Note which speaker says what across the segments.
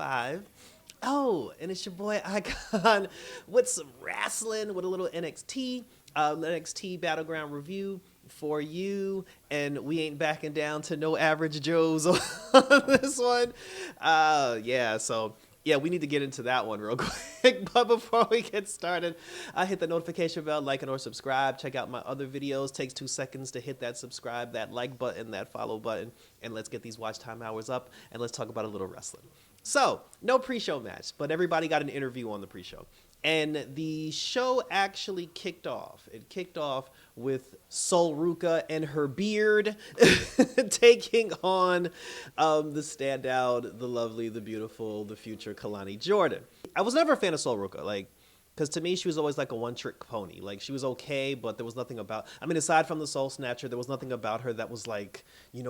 Speaker 1: 5. Oh, and it's your boy Icon with some wrestling with a little NXT Battleground review for you. And we ain't backing down to no average Joes on this one. So we need to get into that one real quick. But before we get started, hit the notification bell, like and or subscribe. Check out my other videos. Takes 2 seconds to hit that subscribe, that like button, that follow button, and let's get these watch time hours up and let's talk about a little wrestling. So, no pre-show match, but everybody got an interview on the pre-show. And the show actually kicked off. It kicked off with Sol Ruka and her beard taking on the standout, the lovely, the beautiful, the future Kalani Jordan. I was never a fan of Sol Ruka, because to me, she was always like a one-trick pony. Like, she was okay, but there was nothing about... I mean, aside from the Soul Snatcher, there was nothing about her that was,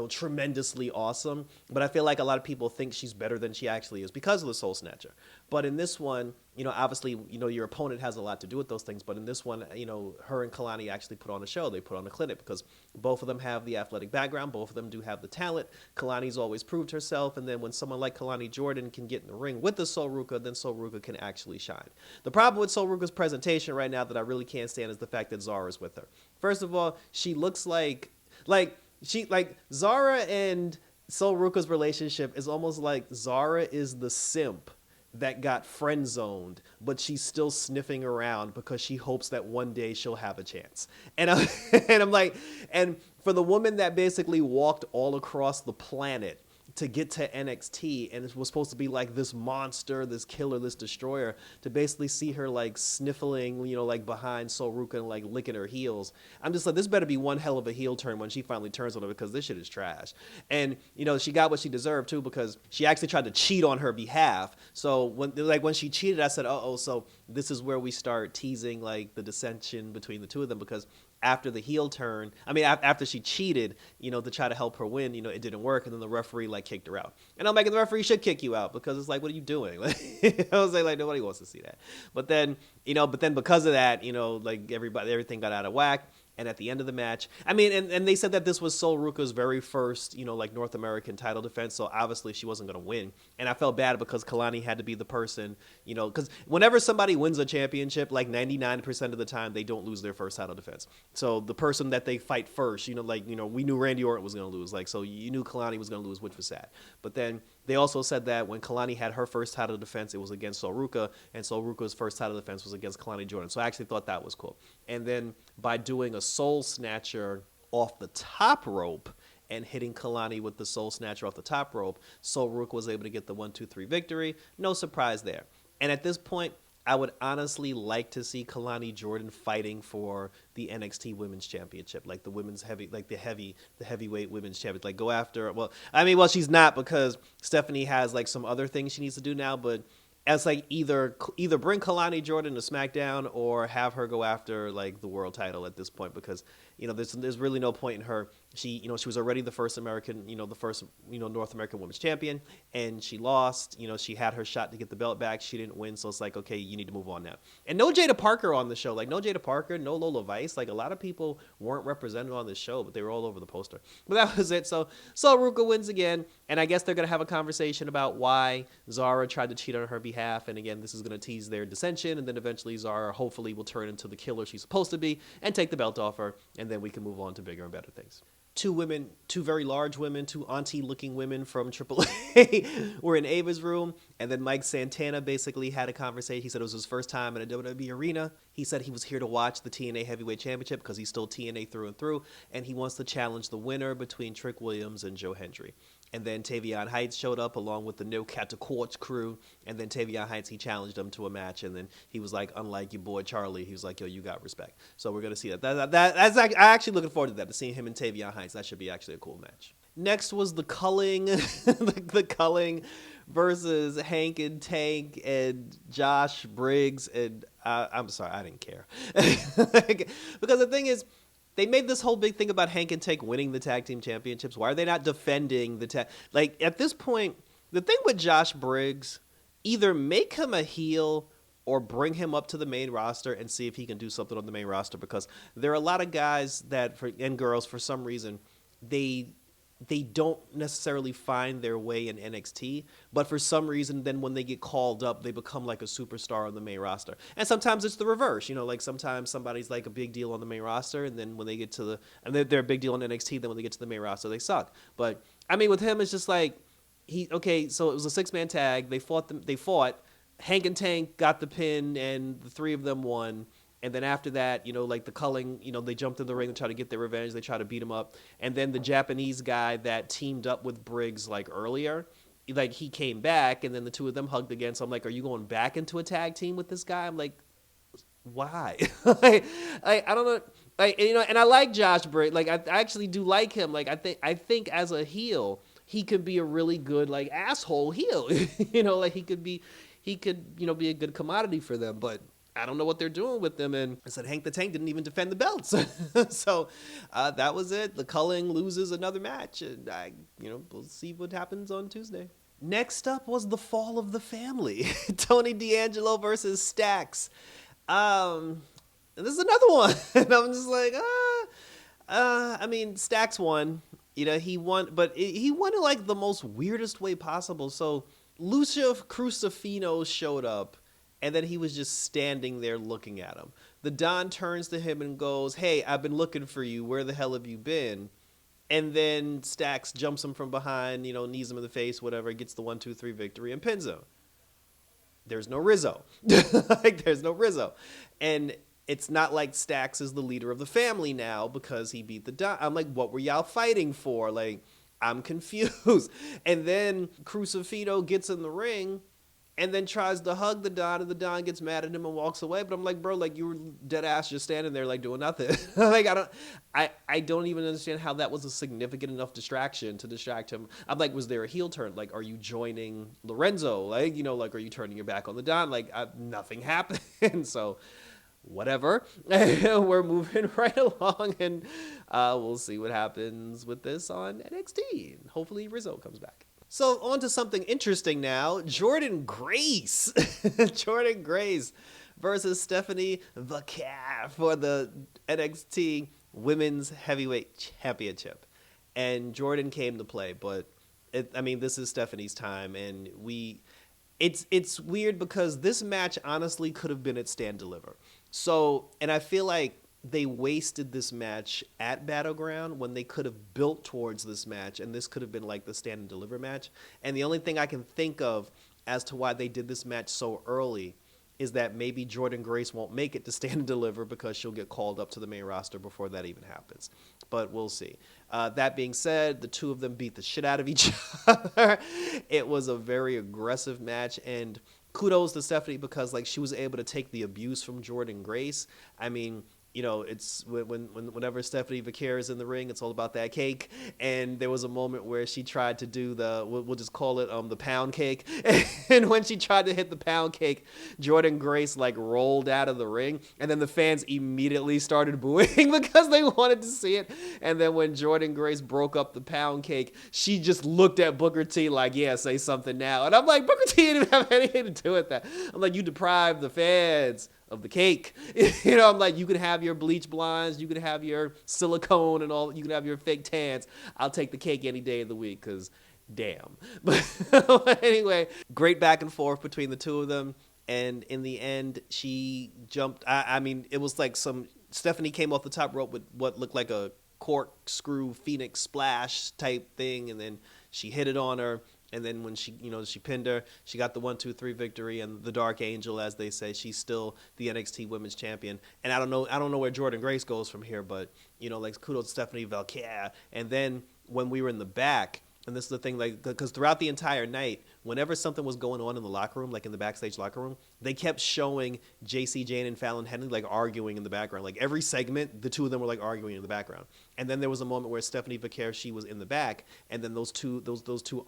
Speaker 1: tremendously awesome. But I feel like a lot of people think she's better than she actually is because of the Soul Snatcher. But in this one, obviously, your opponent has a lot to do with those things. But in this one, her and Kalani actually put on a show. They put on a clinic because both of them have the athletic background. Both of them do have the talent. Kalani's always proved herself. And then when someone like Kalani Jordan can get in the ring with the Sol Ruka, then Sol Ruka can actually shine. The problem with Sol Ruka's presentation right now that I really can't stand is the fact that Zara's with her. First of all, she looks like Zara and Sol Ruka's relationship is almost like Zara is the simp that got friend zoned, but she's still sniffing around because she hopes that one day she'll have a chance. And and for the woman that basically walked all across the planet to get to NXT and it was supposed to be like this monster, this killer, this destroyer, to basically see her sniffling, behind Sol Ruka and licking her heels. I'm just like, this better be one hell of a heel turn when she finally turns on her because this shit is trash. And, she got what she deserved too because she actually tried to cheat on her behalf. So when she cheated, I said, so this is where we start teasing the dissension between the two of them because after the heel turn, after she cheated, to try to help her win, it didn't work. And then the referee kicked her out. And I'm like, the referee should kick you out because it's what are you doing? I was like, nobody wants to see that. But then because of that, everything got out of whack. And at the end of the match, and they said that this was Sol Ruka's very first, North American title defense. So obviously she wasn't going to win. And I felt bad because Kalani had to be the person, because whenever somebody wins a championship, 99% of the time, they don't lose their first title defense. So the person that they fight first, we knew Randy Orton was going to lose. So you knew Kalani was going to lose, which was sad. But then they also said that when Kalani had her first title defense, it was against Sol Ruka, and Sol Ruka's first title defense was against Kalani Jordan. So I actually thought that was cool. And then by doing a Soul Snatcher off the top rope and hitting Kalani with the Soul Snatcher off the top rope, Sol Ruka was able to get the 1-2-3 victory. No surprise there. And at this point, I would honestly like to see Kalani Jordan fighting for the NXT Women's Championship, the women's the heavyweight women's championship. Go after. Well, she's not because Stephanie has some other things she needs to do now, but as either bring Kalani Jordan to SmackDown or have her go after the world title at this point because there's really no point in her. She was already the first American, North American women's champion, and she lost. She had her shot to get the belt back. She didn't win, so it's okay, you need to move on now. And no Jada Parker on the show, no Jada Parker, no Lola Vice. A lot of people weren't represented on this show, but they were all over the poster. But that was it. So Ruka wins again, and I guess they're gonna have a conversation about why Zara tried to cheat on her behalf. And again, this is gonna tease their dissension, and then eventually Zara hopefully will turn into the killer she's supposed to be and take the belt off her, and then we can move on to bigger and better things. Two very large women, two auntie-looking women from AAA were in Ava's room, and then Mike Santana basically had a conversation. He said it was his first time in a WWE arena. He said he was here to watch the TNA Heavyweight Championship because he's still TNA through and through, and he wants to challenge the winner between Trick Williams and Joe Hendry. And then Tavion Heights showed up along with the No Cat to Quartz crew. And then Tavion Heights, he challenged them to a match. And then he was like, unlike your boy Charlie, he was like, yo, you got respect. So we're going to see that. That's I'm actually looking forward to that, to seeing him and Tavion Heights. That should be actually a cool match. Next was the culling, the culling versus Hank and Tank and Josh Briggs. And I'm sorry, I didn't care. Because the thing is, they made this whole big thing about Hank and Tank winning the tag team championships. Why are they not defending the tag? At this point, the thing with Josh Briggs, either make him a heel or bring him up to the main roster and see if he can do something on the main roster, because there are a lot of guys and girls, for some reason, they they don't necessarily find their way in NXT, but for some reason, then when they get called up, they become like a superstar on the main roster. And sometimes it's the reverse, like sometimes somebody's like a big deal on the main roster, and then when they get to and they're a big deal on NXT, then when they get to the main roster, they suck. But I mean, with him, it's just like so it was a 6-man tag. They fought. Hank and Tank got the pin, and the three of them won. And then after that, like the Culling, they jumped in the ring and tried to get their revenge. They tried to beat him up. And then the Japanese guy that teamed up with Briggs like earlier, like he came back, and then the two of them hugged again. So I'm like, are you going back into a tag team with this guy? I'm like, why? I don't know. And I like Josh Briggs. Like I actually do like him. Like I think as a heel, he could be a really good like asshole heel. Like he could be be a good commodity for them, but I don't know what they're doing with them. And I said Hank the Tank didn't even defend the belts. So that was it. The Culling loses another match. And we'll see what happens on Tuesday. Next up was the fall of the family. Tony D'Angelo versus Stax. And this is another one. And I'm just like, I mean, Stax won. He won, but he won in like the most weirdest way possible. So Lucia Crucifino showed up, and then he was just standing there looking at him. The Don turns to him and goes, "Hey, I've been looking for you. Where the hell have you been?" And then Stax jumps him from behind, knees him in the face, whatever, gets the 1-2-3 victory and pins him. There's no Rizzo. There's no Rizzo. And it's not like Stax is the leader of the family now because he beat the Don. I'm like, what were y'all fighting for? Like, I'm confused. And then Crucifino gets in the ring and then tries to hug the Don, and the Don gets mad at him and walks away. But I'm like, bro, like you were dead ass just standing there like doing nothing. Like I don't even understand how that was a significant enough distraction to distract him. I'm like, was there a heel turn? Like, are you joining Lorenzo? Like, like, are you turning your back on the Don? Like, nothing happened. So whatever. We're moving right along, and we'll see what happens with this on NXT. Hopefully Rizzo comes back. So on to something interesting now. Jordynne Grace. Jordynne Grace versus Stephanie the Cat for the NXT Women's Heavyweight Championship. And Jordynne came to play, but this is Stephanie's time, and it's weird because this match honestly could have been at Stand Deliver. So, and I feel like they wasted this match at Battleground when they could have built towards this match, and this could have been like the Stand and Deliver match. And the only thing I can think of as to why they did this match so early is that maybe Jordynne Grace won't make it to Stand and Deliver because she'll get called up to the main roster before that even happens. But we'll see. That being said, the two of them beat the shit out of each other. It was a very aggressive match, and kudos to Stephanie because like she was able to take the abuse from Jordynne Grace. I mean, it's whenever Stephanie Vaquer is in the ring, it's all about that cake. And there was a moment where she tried to do we'll just call it the pound cake. And when she tried to hit the pound cake, Jordynne Grace like rolled out of the ring, and then the fans immediately started booing because they wanted to see it. And then when Jordynne Grace broke up the pound cake, she just looked at Booker T like, yeah, say something now. And I'm like, Booker T didn't have anything to do with that. I'm like, you deprived the fans of the cake. I'm like, you can have your bleach blondes, you can have your silicone and all, you can have your fake tans. I'll take the cake any day of the week because damn. But anyway, great back and forth between the two of them. And in the end, she jumped. I mean, it was like Stephanie came off the top rope with what looked like a corkscrew Phoenix splash type thing. And then she hit it on her. And then when she pinned her, she got the 1-2-3 victory, and the Dark Angel, as they say, she's still the NXT Women's Champion. And I don't know where Jordynne Grace goes from here, but like kudos to Stephanie Vaquer. And then when we were in the back, and this is the thing, like, because throughout the entire night, whenever something was going on in the locker room, like in the backstage locker room, they kept showing JC Jane and Fallon Henley like arguing in the background. Like every segment, the two of them were like arguing in the background. And then there was a moment where Stephanie Vaquer, she was in the back, and then those two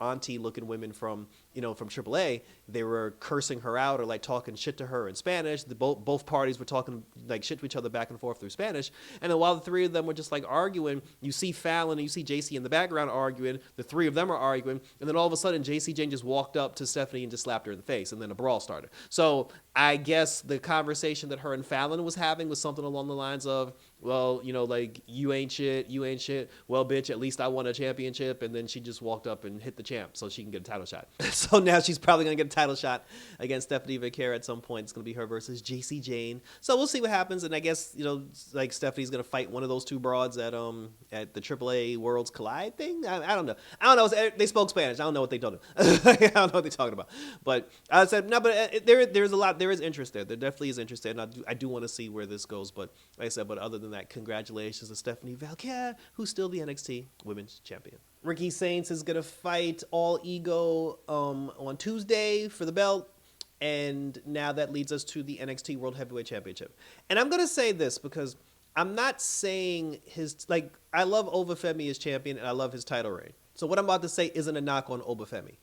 Speaker 1: auntie looking women from AAA, they were cursing her out or like talking shit to her in Spanish. Both parties were talking like shit to each other back and forth through Spanish. And then while the three of them were just like arguing, you see Fallon and you see JC in the background arguing. The three of them are arguing, and then all of a sudden JC Jane just walked up to Stephanie and just slapped her in the face, and then a brawl started. So I guess the conversation that her and Fallon was having was something along the lines of, well, like, you ain't shit, you ain't shit. Well, bitch, at least I won a championship. And then she just walked up and hit the champ so she can get a title shot. So now she's probably going to get a title shot against Stephanie Vaquera at some point. It's going to be her versus JC Jane. So we'll see what happens. And I guess, like, Stephanie's going to fight one of those two broads at the AAA Worlds Collide thing. I don't know. They spoke Spanish. I don't know what they told them. I don't know what they're talking about. But I said, no, but there's a lot. There is interest there. There definitely is interest there. And I do want to see where this goes. But like I said, but other than that, congratulations to Stephanie Vaquera, who's still the NXT Women's Champion. Ricky Saints is going to fight All Ego on Tuesday for the belt. And now that leads us to the NXT World Heavyweight Championship. And I'm going to say this because I'm not saying I love Obafemi as champion and I love his title reign. So what I'm about to say isn't a knock on Obafemi.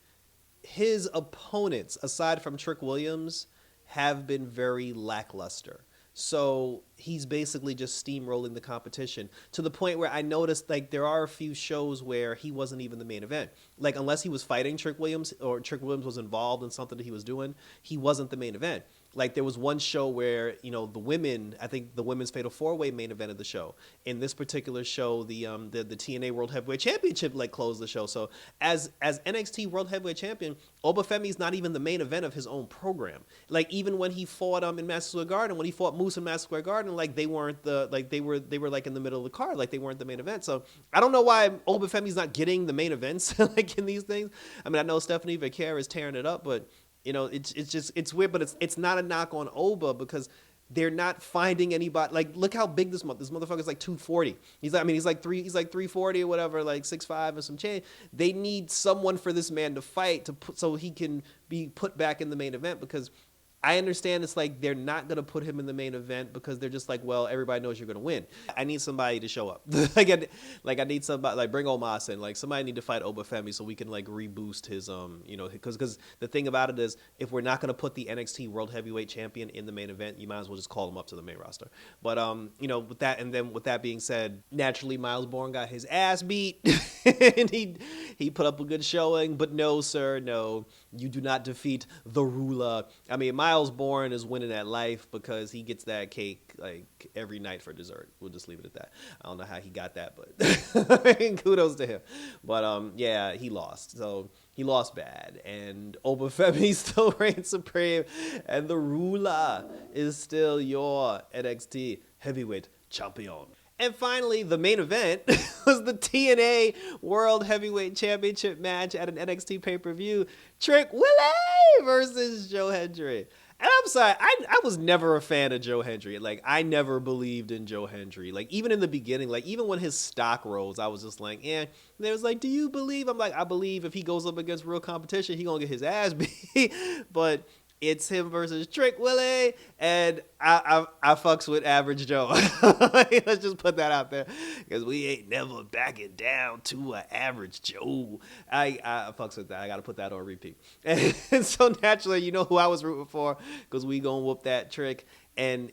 Speaker 1: His opponents, aside from Trick Williams, have been very lackluster. So he's basically just steamrolling the competition to the point where I noticed there are a few shows where he wasn't even the main event. Like, unless he was fighting Trick Williams or Trick Williams was involved in something that he was doing, he wasn't the main event. Like, there was one show where, the women, I think the women's Fatal 4-Way main event of the show. In this particular show, the TNA World Heavyweight Championship, closed the show. So as NXT World Heavyweight Champion, Obafemi's not even the main event of his own program. Like, even when he fought in Madison Square Garden, when he fought Moose in Madison Square Garden, they weren't they were in the middle of the card. They weren't the main event. So I don't know why Obafemi's not getting the main events, in these things. I mean, I know Stephanie Vaquera is tearing it up, but it's weird, but it's not a knock on Oba because they're not finding anybody. Look how big this motherfucker's 240. He's 340 or whatever, 6'5" and some change. They need someone for this man to fight so he can be put back in the main event, because I understand it's they're not going to put him in the main event because they're just well, everybody knows you're going to win. I need somebody to show up. I need somebody, bring Omos in. Somebody need to fight Obafemi so we can reboost his, because the thing about it is, if we're not going to put the NXT World Heavyweight Champion in the main event, you might as well just call him up to the main roster. But, with that being said, naturally, Miles Bourne got his ass beat and he put up a good showing, but no, sir, no, you do not defeat the ruler. I mean, Miles Bourne is winning at life because he gets that cake every night for dessert. We'll just leave it at that. I don't know how he got that, but kudos to him. But yeah, he lost. So he lost bad, and Obafemi still reigns supreme, and the ruler is still your NXT Heavyweight Champion. And finally, the main event was the TNA World Heavyweight Championship match at an NXT pay-per-view. Trick Willie versus Joe Hendry. And I'm sorry, I was never a fan of Joe Hendry. I never believed in Joe Hendry. Even in the beginning, even when his stock rose, I was just And they was do you believe? I'm I believe if he goes up against real competition, he gonna get his ass beat. But it's him versus Trick Willie, and I fucks with Average Joe. Let's just put that out there, because we ain't never backing down to an Average Joe. I fucks with that. I got to put that on repeat. And so naturally, who I was rooting for, because we gonna whoop that Trick. And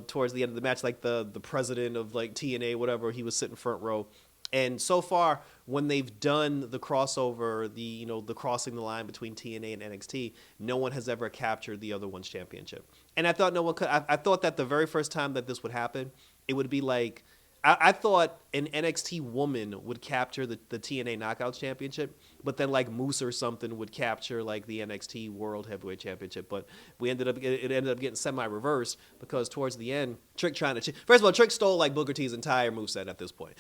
Speaker 1: towards the end of the match, the president of TNA, whatever, he was sitting front row. And so far, when they've done the crossover, the crossing the line between TNA and NXT, no one has ever captured the other one's championship. And I thought no one could. I thought that the very first time that this would happen, it would be I thought an NXT woman would capture the TNA Knockouts Championship, but then Moose or something would capture the NXT World Heavyweight Championship. But it ended up getting semi-reversed, because towards the end, Trick first of all, Trick stole Booker T's entire moveset at this point.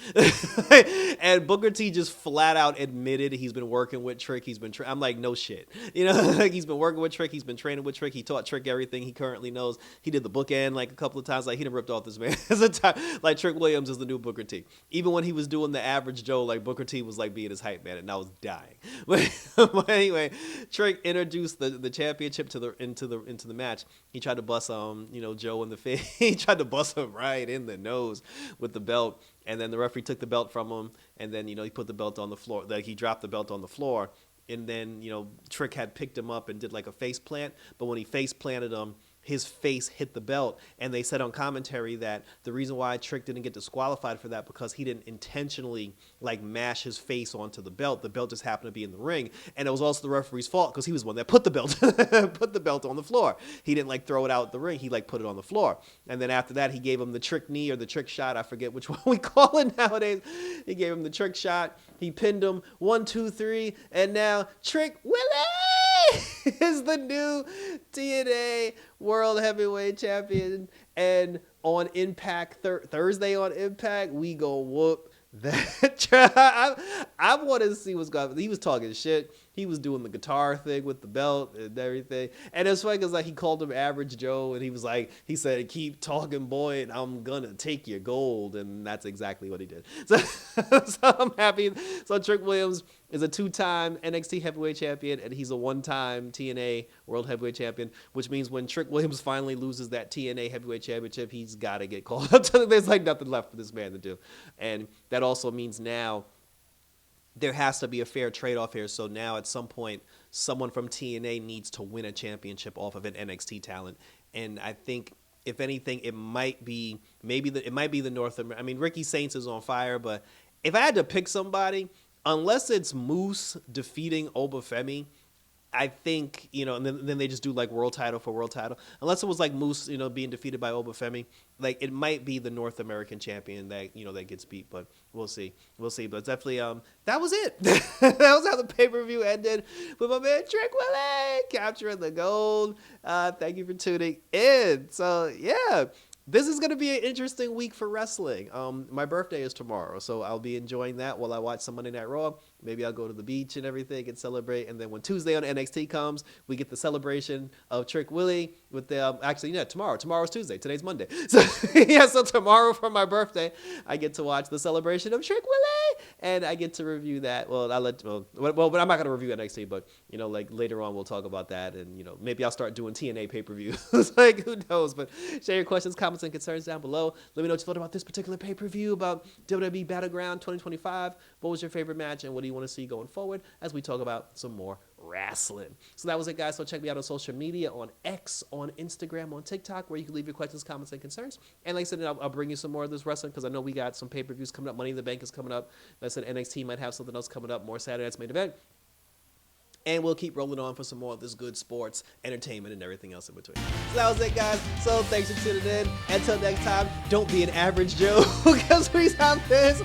Speaker 1: And Booker T just flat out admitted he's been working with Trick. He's been I'm no shit. He's been working with Trick. He's been training with Trick. He taught Trick everything he currently knows. He did the bookend a couple of times. He done ripped off this man. Trick Williams is the new Booker T. Even when he was doing the Average Joe, Booker T was being his hype man, and I was dying. But anyway, Trick introduced the championship into the match. He tried to bust Joe in the face. He tried to bust him right in the nose with the belt, and then the referee took the belt from him, and then he put the belt on the floor. He dropped the belt on the floor, and then Trick had picked him up and did a face plant. But when he face planted him, his face hit the belt, and they said on commentary that the reason why Trick didn't get disqualified for that because he didn't intentionally like mash his face onto the belt just happened to be in the ring, and it was also the referee's fault because he was the one that put the belt on the floor. He didn't like throw it out the ring, he like put it on the floor, and then after that he gave him the trick knee or the trick shot, I forget which one we call it nowadays. He gave him the trick shot, he pinned him 1 2 3, and now Trick Willie is the new TNA World Heavyweight Champion. And on Impact, Thursday on Impact, we go whoop that. I wanted to see what's going on. He was talking shit. He was doing the guitar thing with the belt and everything. And it's funny because like he called him Average Joe, and he was like, he said, "Keep talking, boy, and I'm gonna take your gold." And that's exactly what he did. So, so I'm happy. So Trick Williams is a 2-time NXT Heavyweight Champion, and he's a 1-time TNA World Heavyweight Champion, which means when Trick Williams finally loses that TNA Heavyweight Championship, he's got to get called up. There's like nothing left for this man to do. And that also means now there has to be a fair trade-off here. So now at some point, someone from TNA needs to win a championship off of an NXT talent. And I think, if anything, it might be the North American. I mean, Ricky Saints is on fire, but if I had to pick somebody, unless it's Moose defeating Obafemi, I think, and then they just do like world title for world title. Unless it was like Moose, being defeated by Obafemi, like it might be the North American champion that, that gets beat, but we'll see. But it's definitely, that was it. That was how the pay-per-view ended with my man Trick Willie capturing the gold. Thank you for tuning in. So yeah. This is going to be an interesting week for wrestling. My birthday is tomorrow, so I'll be enjoying that while I watch some Monday Night Raw. Maybe I'll go to the beach and everything and celebrate. And then when Tuesday on NXT comes, we get the celebration of Trick Willie with the tomorrow. Tomorrow's Tuesday. Today's Monday. So so tomorrow for my birthday, I get to watch the celebration of Trick Willie, and I get to review that. But I'm not going to review NXT, but like later on we'll talk about that, and maybe I'll start doing TNA pay-per-views. Like who knows? But share your questions, comments, and concerns down below. Let me know what you thought about this particular pay-per-view, about WWE Battleground 2025. What was your favorite match, and what do you want to see going forward as we talk about some more wrestling? So that was it, guys. So check me out on social media, on X, on Instagram, on TikTok, where you can leave your questions, comments, and concerns. And like I said, I'll bring you some more of this wrestling because I know we got some pay-per-views coming up. Money in the Bank is coming up. Like I said, NXT might have something else coming up, more Saturday Night's Main Event. And we'll keep rolling on for some more of this good sports, entertainment, and everything else in between. So that was it, guys. So thanks for tuning in. Until next time, don't be an average Joe because we have this.